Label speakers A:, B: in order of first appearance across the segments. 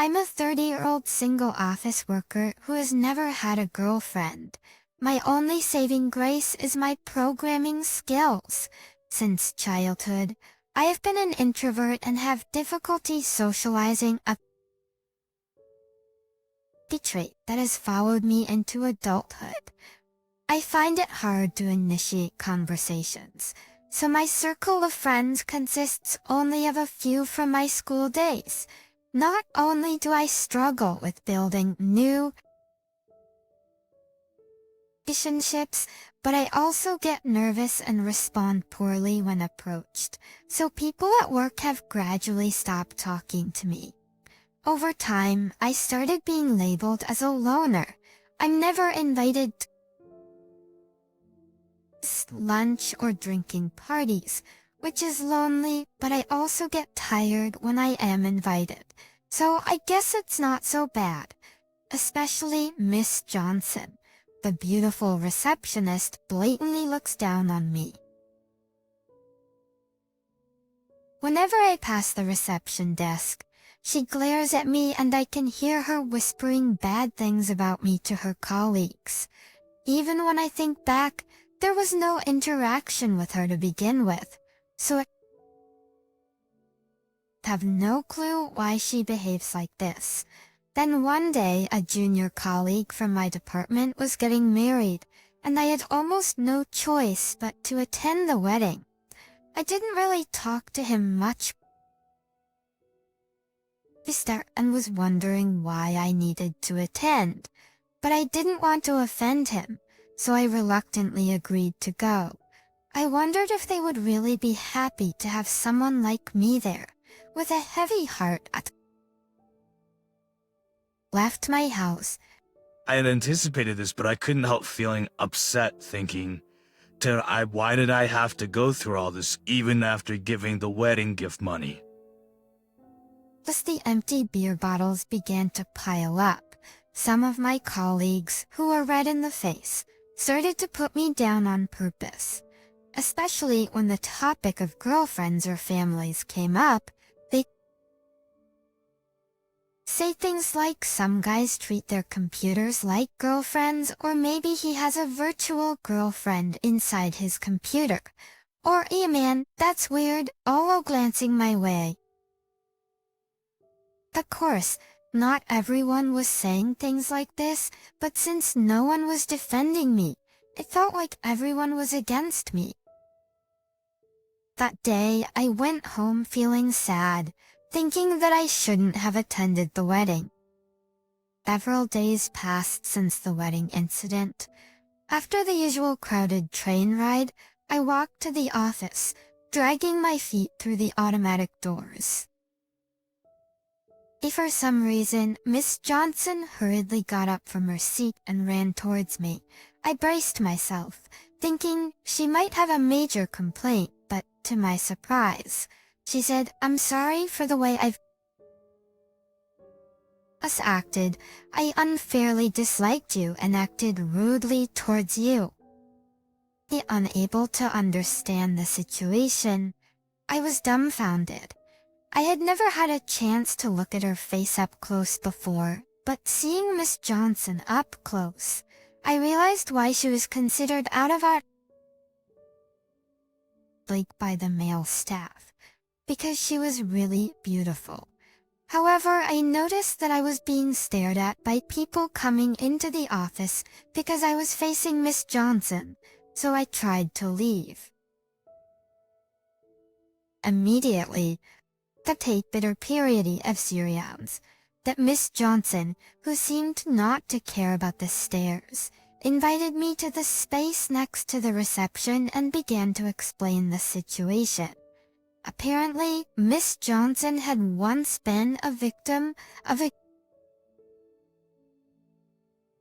A: I'm a 30-year-old single office worker who has never had a girlfriend. My only saving grace is my programming skills. Since childhood, I have been an introvert and have difficulty socializing, a trait that has followed me into adulthood. I find it hard to initiate conversations, so my circle of friends consists only of a few from my school days. Not only do I struggle with building new relationships, but I also get nervous and respond poorly when approached, so people at work have gradually stopped talking to me. Over time, I started being labeled as a loner. I'm never invited to lunch or drinking parties, which is lonely, but I also get tired when I am invited. So I guess it's not so bad. Especially Miss Johnson, the beautiful receptionist, blatantly looks down on me. Whenever I pass the reception desk, she glares at me and I can hear her whispering bad things about me to her colleagues. Even when I think back, there was no interaction with her to begin with, so I have no clue why she behaves like this. Then one day, a junior colleague from my department was getting married, and I had almost no choice but to attend the wedding. I didn't really talk to him much and was wondering why I needed to attend, but I didn't want to offend him, so I reluctantly agreed to go. I wondered if they would really be happy to have someone like me there. With a heavy heart, I left my house.
B: I had anticipated this, but I couldn't help feeling upset, thinking, why did I have to go through all this even after giving the wedding gift money?
A: As the empty beer bottles began to pile up, some of my colleagues, who were red in the face, started to put me down on purpose. Especially when the topic of girlfriends or families came up, they say things like some guys treat their computers like girlfriends, or maybe he has a virtual girlfriend inside his computer. Or, man, that's weird, all glancing my way. Of course, not everyone was saying things like this, but since no one was defending me, it felt like everyone was against me. That day, I went home feeling sad, thinking that I shouldn't have attended the wedding. Several days passed since the wedding incident. After the usual crowded train ride, I walked to the office, dragging my feet through the automatic doors. For some reason, Miss Johnson hurriedly got up from her seat and ran towards me. I braced myself, thinking she might have a major complaint, but to my surprise, she said, "I'm sorry for the way I've acted. I unfairly disliked you and acted rudely towards you." Unable to understand the situation, I was dumbfounded. I had never had a chance to look at her face up close before, but seeing Miss Johnson up close, I realized why she was considered out of our league by the male staff, because she was really beautiful. However, I noticed that I was being stared at by people coming into the office because I was facing Miss Johnson, so I tried to leave. Immediately, the bitter period of Syrians, that Miss Johnson, who seemed not to care about the stares, invited me to the space next to the reception and began to explain the situation. Apparently, Miss Johnson had once been a victim of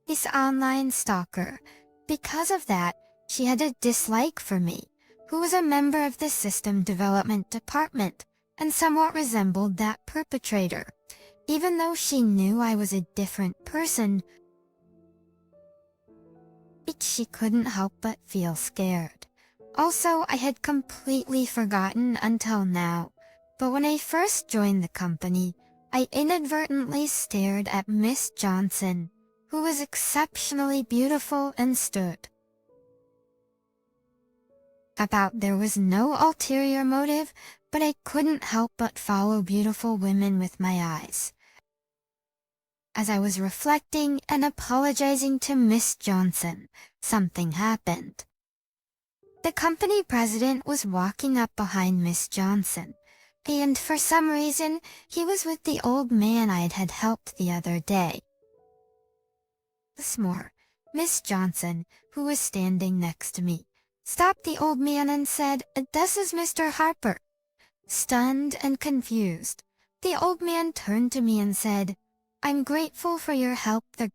A: this online stalker. Because of that, she had a dislike for me, who was a member of the system development department, and somewhat resembled that perpetrator. Even though she knew I was a different person, she couldn't help but feel scared. Also, I had completely forgotten until now, but when I first joined the company, I inadvertently stared at Miss Johnson, who was exceptionally beautiful and stood about. There was no ulterior motive, but I couldn't help but follow beautiful women with my eyes. As I was reflecting and apologizing to Miss Johnson, something happened. The company president was walking up behind Miss Johnson, and for some reason, he was with the old man I had helped the other day. Once more, Miss Johnson, who was standing next to me, stopped the old man and said, "This is Mr. Harper." Stunned and confused, the old man turned to me and said, "I'm grateful for your help the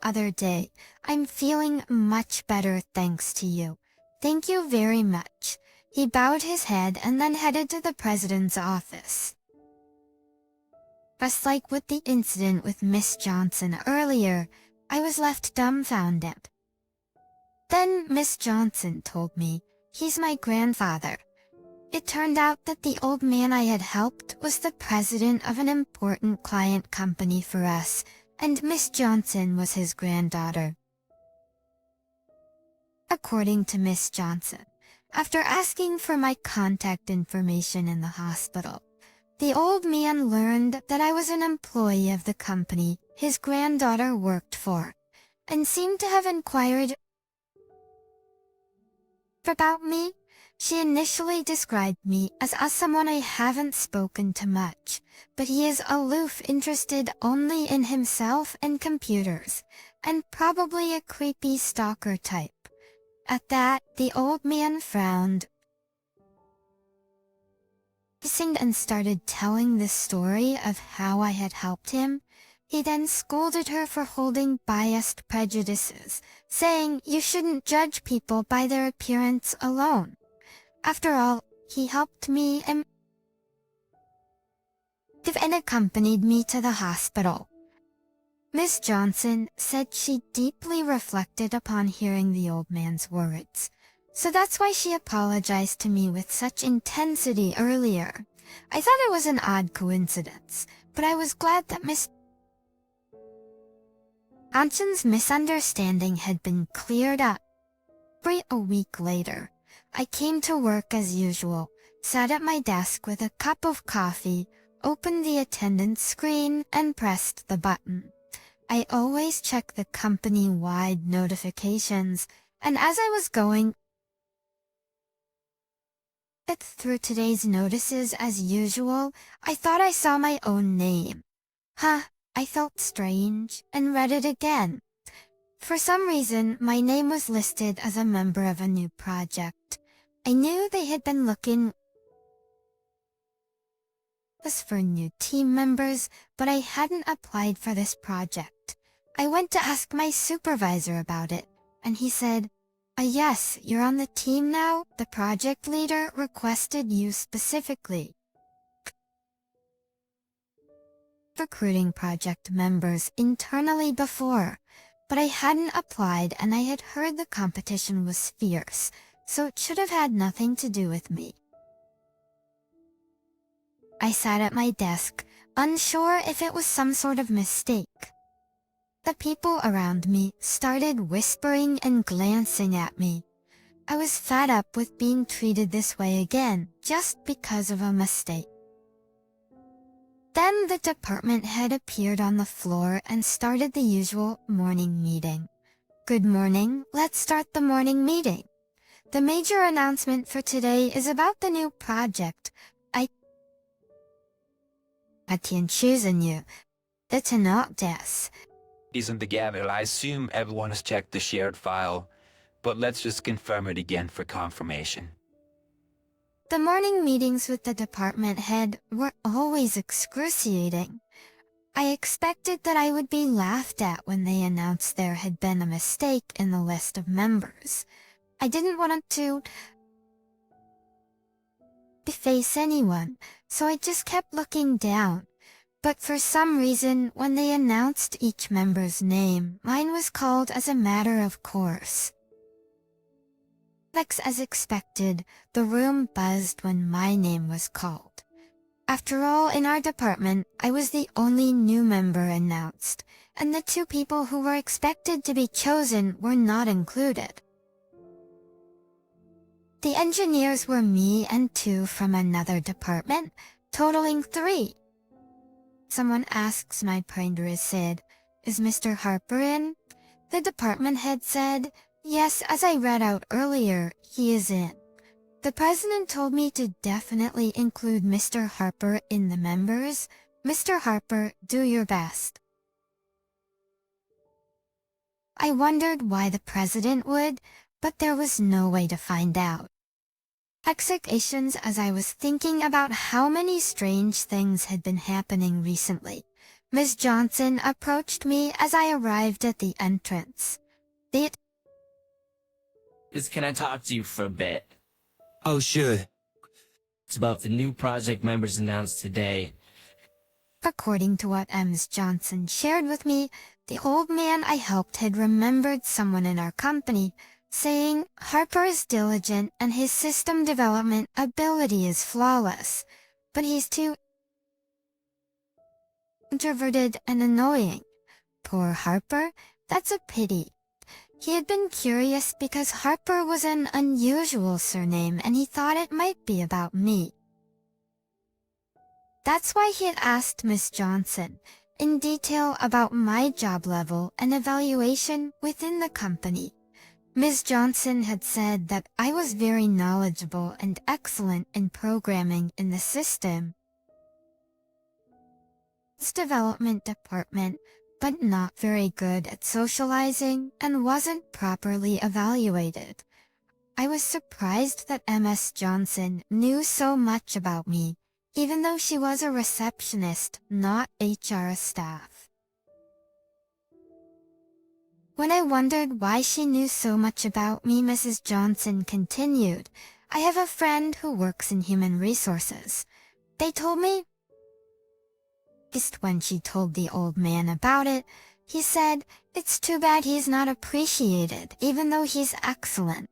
A: other day. I'm feeling much better thanks to you. Thank you very much." He bowed his head and then headed to the president's office. Just like with the incident with Miss Johnson earlier, I was left dumbfounded. Then Miss Johnson told me, "He's my grandfather." It turned out that the old man I had helped was the president of an important client company for us, and Miss Johnson was his granddaughter. According to Miss Johnson, after asking for my contact information in the hospital, the old man learned that I was an employee of the company his granddaughter worked for, and seemed to have inquired about me. She initially described me as someone I haven't spoken to much, but he is aloof, interested only in himself and computers, and probably a creepy stalker type. At that, the old man frowned and started telling the story of how I had helped him. He then scolded her for holding biased prejudices, saying you shouldn't judge people by their appearance alone. After all, he helped me and accompanied me to the hospital. Miss Johnson said she deeply reflected upon hearing the old man's words, so that's why she apologized to me with such intensity earlier. I thought it was an odd coincidence, but I was glad that Miss Johnson's misunderstanding had been cleared up. A week later, I came to work as usual, sat at my desk with a cup of coffee, opened the attendance screen, and pressed the button. I always check the company-wide notifications, and as I was going through today's notices as usual, I thought I saw my own name. I felt strange and read it again. For some reason, my name was listed as a member of a new project. I knew they had been looking for new team members, but I hadn't applied for this project. I went to ask my supervisor about it, and he said, "Yes, you're on the team now. The project leader requested you specifically." Recruiting project members internally before, but I hadn't applied and I had heard the competition was fierce, so it should have had nothing to do with me. I sat at my desk, unsure if it was some sort of mistake. The people around me started whispering and glancing at me. I was fed up with being treated this way again, just because of a mistake. Then the department head appeared on the floor and started the usual morning meeting. "Good morning, let's start the morning meeting. The major announcement for today is about the new project. I can choose a new. It's not this."
C: Isn't together. I assume everyone has checked the shared file, but let's just confirm it again for confirmation.
A: The morning meetings with the department head were always excruciating. I expected that I would be laughed at when they announced there had been a mistake in the list of members. I didn't want to face anyone, so I just kept looking down. But for some reason, when they announced each member's name, mine was called as a matter of course. As expected, the room buzzed when my name was called. After all, in our department, I was the only new member announced, and the 2 people who were expected to be chosen were not included. The engineers were me and 2 from another department, totaling 3. Someone asks my printer said, "Is Mr. Harper in?" The department head said, "Yes, as I read out earlier, he is in." The president told me to definitely include Mr. Harper in the members. Mr. Harper, do your best. I wondered why the president would, but there was no way to find out. Expectations as I was thinking about how many strange things had been happening recently. Ms. Johnson approached me as I arrived at the entrance.
D: Can I talk to you for a bit?
E: Oh, sure.
D: It's about the new project members announced today.
A: According to what Ms. Johnson shared with me, the old man I helped had remembered someone in our company, saying Harper is diligent and his system development ability is flawless, but he's too introverted and annoying. Poor Harper, that's a pity. He had been curious because Harper was an unusual surname and he thought it might be about me. That's why he had asked Miss Johnson in detail about my job level and evaluation within the company. Ms. Johnson had said that I was very knowledgeable and excellent in programming in the system development department, but not very good at socializing and wasn't properly evaluated. I was surprised that Ms. Johnson knew so much about me, even though she was a receptionist, not HR staff. When I wondered why she knew so much about me, Mrs. Johnson continued, "I have a friend who works in human resources. They told me." Just when she told the old man about it, he said, "It's too bad he's not appreciated, even though he's excellent."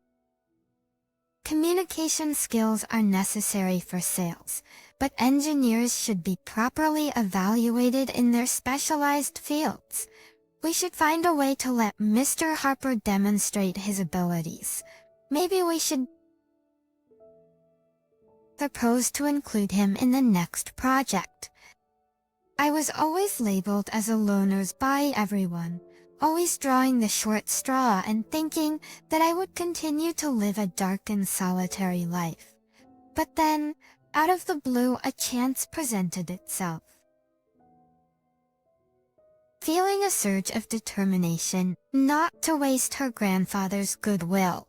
A: Communication skills are necessary for sales, but engineers should be properly evaluated in their specialized fields. We should find a way to let Mr. Harper demonstrate his abilities. Maybe we should propose to include him in the next project. I was always labeled as a loner by everyone, always drawing the short straw and thinking that I would continue to live a dark and solitary life. But then, out of the blue, a chance presented itself. Feeling a surge of determination not to waste her grandfather's goodwill,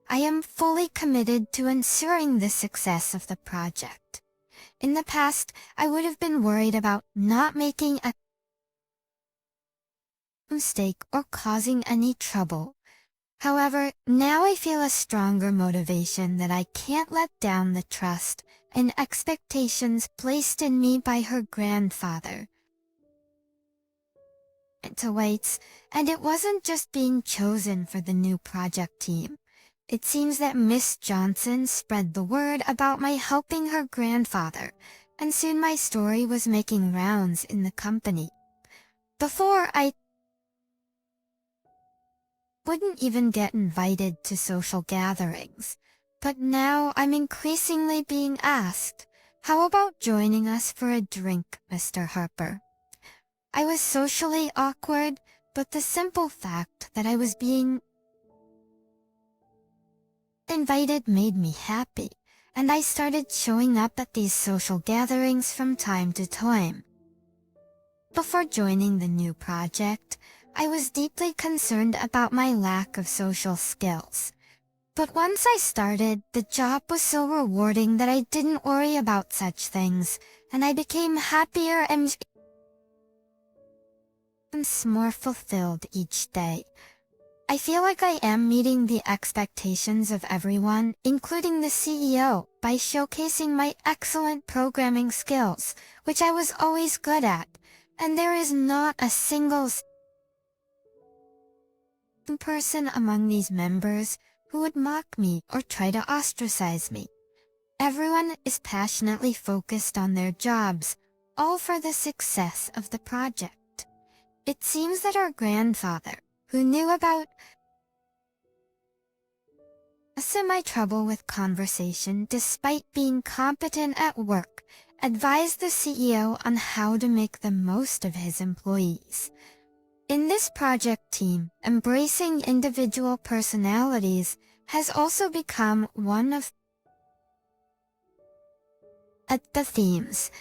A: I am fully committed to ensuring the success of the project. In the past, I would have been worried about not making a mistake or causing any trouble. However, now I feel a stronger motivation that I can't let down the trust and expectations placed in me by her grandfather. To waits, and it wasn't just being chosen for the new project team. It seems that Miss Johnson spread the word about my helping her grandfather, and soon my story was making rounds in the company. Before, I wouldn't even get invited to social gatherings, but now I'm increasingly being asked, "How about joining us for a drink, Mr. Harper?" I was socially awkward, but the simple fact that I was being invited made me happy, and I started showing up at these social gatherings from time to time. Before joining the new project, I was deeply concerned about my lack of social skills. But once I started, the job was so rewarding that I didn't worry about such things, and I became happier and more fulfilled each day. I feel like I am meeting the expectations of everyone, including the CEO, by showcasing my excellent programming skills, which I was always good at, and there is not a single person among these members who would mock me or try to ostracize me. Everyone is passionately focused on their jobs, all for the success of the project. It seems that our grandfather, who knew about semi-trouble with conversation despite being competent at work, advised the CEO on how to make the most of his employees. In this project team, embracing individual personalities has also become one of the themes.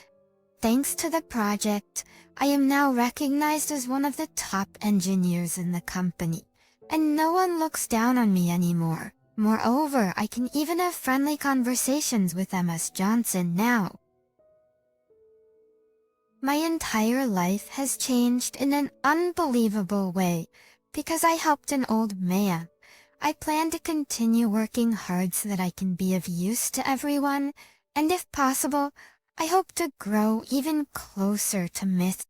A: Thanks to the project, I am now recognized as one of the top engineers in the company, and no one looks down on me anymore. Moreover, I can even have friendly conversations with MS Johnson now. My entire life has changed in an unbelievable way because I helped an old man. I plan to continue working hard so that I can be of use to everyone, and if possible, I hope to grow even closer to Miss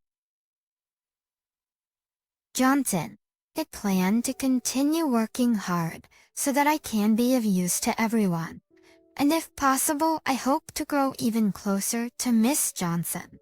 A: Johnson. I plan to continue working hard so that I can be of use to everyone, and if possible, I hope to grow even closer to Miss Johnson.